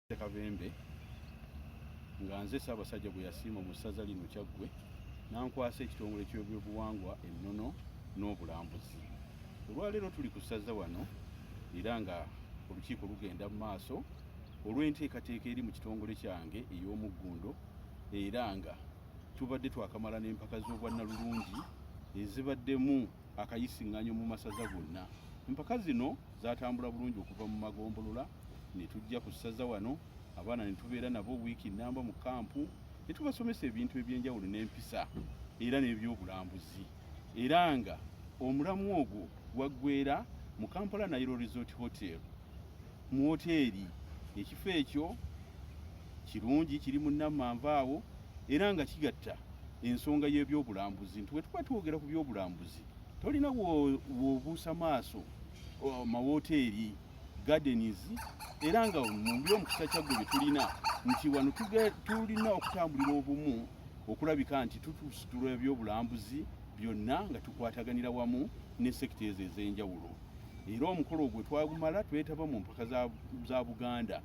Ssekabembe nga nze Ssaabasajja bwe yasiima mu ssaza lino Kyagwe nankwasa ekitongole ky'ebyobuwangwa ennono n'obulambuzi. Olwaleero tuli ku ssaza wano era nga olukiiko lugenda mu maaso olw'enteekateeka eri mu kitongole kyange ey'omuggundo, era nga tubadde twakamala n'empaka z'obwannalulungi ezibaddemu akayisiŋŋanyo mu masaza gonna. Empaka zino zaatambula bulungi okuva mu magombolola ne tujja ku ssaza wano, abaana ne tubeera nabo wiiki nnamba mu kampu ne tubasomesa ebintu eby'enjawulo n'empisa era n'ebyobulambuzi, era nga omulamu ogwo gwaggweera mu Kampala Nairo Resort Hotel mu woteeri. Ekifo ekyo kirungi, kiri mu Nammanva awo, era nga kigatta ensonga y'ebyobulambuzi nti bwe tuba twogera ku byobulambuzi tolina w'obuusa maaso mawoteeri, gardens, era nga mu by'omukisa Kyagwe bye tulina nti wano tulina okutambulira obumu okulabika nti tutusitula ebyobulambuzi byonna nga tukwataganira wamu ne sekita ezo ez'enjawulo. Era omukolo ogwo twagumala twetaba mu mpaka za Buganda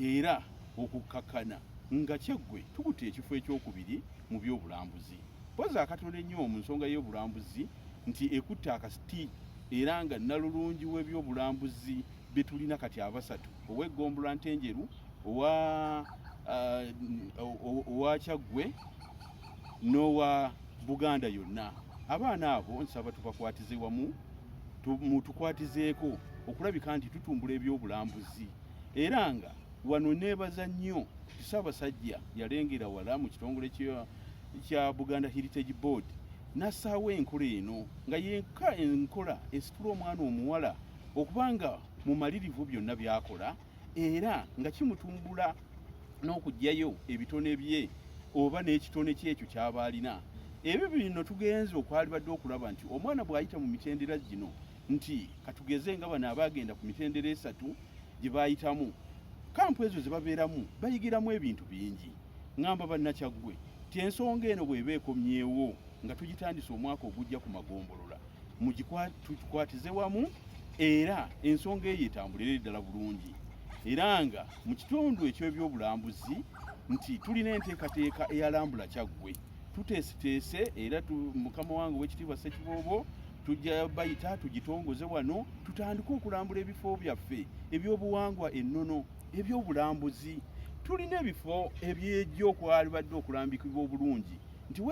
era okukkakkana nga Kyagwe tukutte ekifo ekyokubiri mu byobulambuzi. Poza akatono ennyo mu nsonga y'obulambuzi nti ekutte akasiti era nga nnalulungi w'ebyobulambuzi betulina kati abasatu, ow'Eggombolola Ntenjeru, owa Kyagwe n'owa Buganda yonna. Abaana abo nsaba tubakwatize wamu, tukwatizeeko okulabika nti tutumbula ebyobulambuzi, era nga wano neebaza nnyo Ssaabasajja yalengera wala mu kitongole kya Buganda Heritage Board n'assaawo enkola eno nga yenka enkola esitula omwana omuwala okubanga mu malirivu byonna byakola, era nga kimutumbula n'okugyayo ebitone bye oba n'ekitone kyekyo ky'aba alina. Ebyo bino tugenze okwalibadde okulaba nti omwana bw'ayita mu mitendera gino nti katugeze nga bano abaagenda ku mitendera esatu gye baayitamu, kampu ezo ze babeeramu bayigiramu ebintu bingi. Ngamba bannakyagwe ti ensonga eno bw'eba ekomyewo nga tugitandise omwaka ogujja ku magombolola tugikwatize wamu era ensonga eyo etambulire ddala bulungi, era nga mu kitundu eky'ebyobulambuzi nti tulina enteekateeka eyalambula Kyagwe tuteesiteese, era mukama wange ow'ekitiibwa Ssekiboobo tujja bayita tugitongoze wano tutandike okulambula ebifo byaffe ebyobuwangwa ennono ebyobulambuzi. Tulina ebifo ebyejja okwalibadde okulambikibwa obulungi nti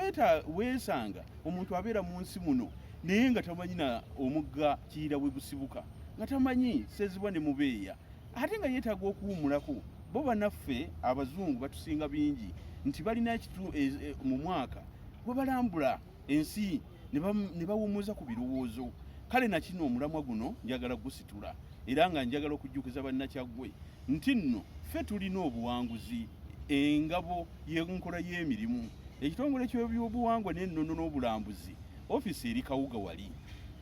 weesanga omuntu abeera mu nsi muno naye nga tamanyi na omugga Kiyira we gusibuka, nga tamanyi Sezibwa ne Mubeeya, ate nga yeetaaga okuwummulako. Bo bannaffe abazungu batusinga bingi nti balina mu mwaka gwe balambula ensi ne bawummuza ku birowoozo. Kale na kino omulamwa guno njagala gusitula, era nga njagala okujjukiza bannakyagwe nti nno ffe tulina obuwanguzi, engabo y'enkola y'emirimu, ekitongole ky'ebyobuwangwa n'ennono n'obulambuzi, ofiisi eri Kawuga wali,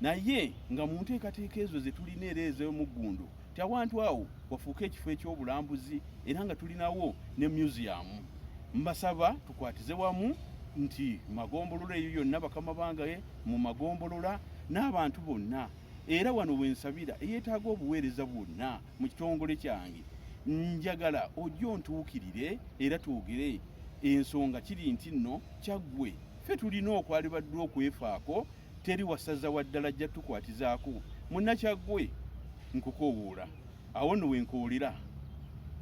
naye nga mu nteekateeka ezo ze tulina era ez'omuggundo ti awantu awo wafuuka ekifo eky'obulambuzi, era nga tulinawo ne museum. Mbasaba tukwatize wamu nti magombolola eyo yonna bakama bange mu magombolola n'abantu bonna, era wano wensabira eyeetaaga obuweereza bwonna mu kitongole kyange njagala ojja ontuukirire era twogere ensonga kiri nti nno Kyagwe ffe tulina okwalibadde okwefaako, teri wasaza wa ddala ajja tukwatizaako. Munnakyagwe nkukoowoola awo nno wenkoolera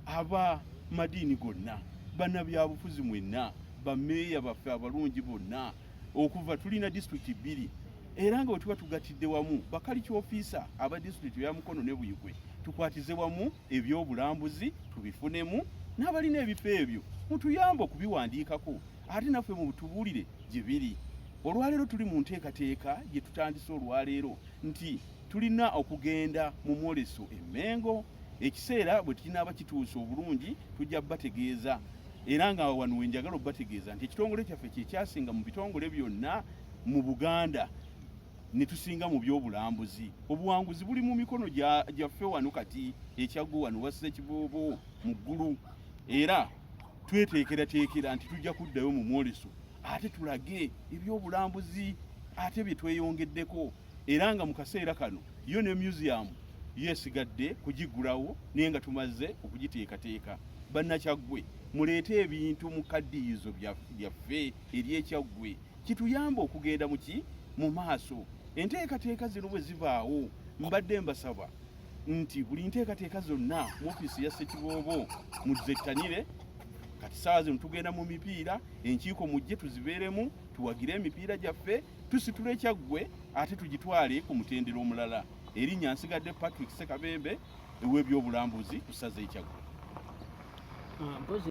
aba madiini gonna, bannabyabufuzi mwenna, bammeeya baffe abalungi bonna, okuva tulina disitulikiti bbiri, era nga bwe tuba tugatidde wamu bakaliki ofiisa aba disitulikiti ya Mukono ne Buyigwe tukwatize wamu ebyobulambuzi tubifunemu, n'abalina ebifo ebyo mutuyambe okubiwandiikako ate naffe mutubuulire gye biri. Olwaleero tuli mu nteekateeka gye tutandise olwaleero nti tulina okugenda mu mwoleso e Mengo. Ekiseera bwe kinaaba kituuse obulungi tujja bategeeza, era nga wano wenjagala obbategeeza nti ekitongole kyaffe kye kyasinga mu bitongole byonna mu Buganda ne tusinga mu byobulambuzi. Obuwanguzi buli mu mikono gyaffe wano kati, ekyagwe wano wa Ssekiboobo mu ggulu, era tweteekerateekera nti tujja kuddayo mu mwoleso ate tulage ebyobulambuzi ate bye tweyongeddeko, era nga mu kaseera kano yo ne museum yeesigadde kugigulawo naye nga tumaze okugiteekateeka. Bannakyagwe muleete ebintu mu kaddiyizo byaffe ery'Ekyaggwe kituyamba okugenda mu maaso. Enteekateeka zino bwe zivaawo mbadde mbasaba nti buli nteekateeka zonna mu ofiisi ya Ssekiboobo muzettanire. Kati Saaza tugenda mu mipiira, enkiiko mujje tuzibeeremu, tuwagire emipiira gyaffe, tusitule Kyaggwe ate tugitwale ku mutendera omulala. Erinnya nsigadde Patrick Ssekabembe ew'Ebyobulambuzi ku ssaza Kyaggwe. Mpozi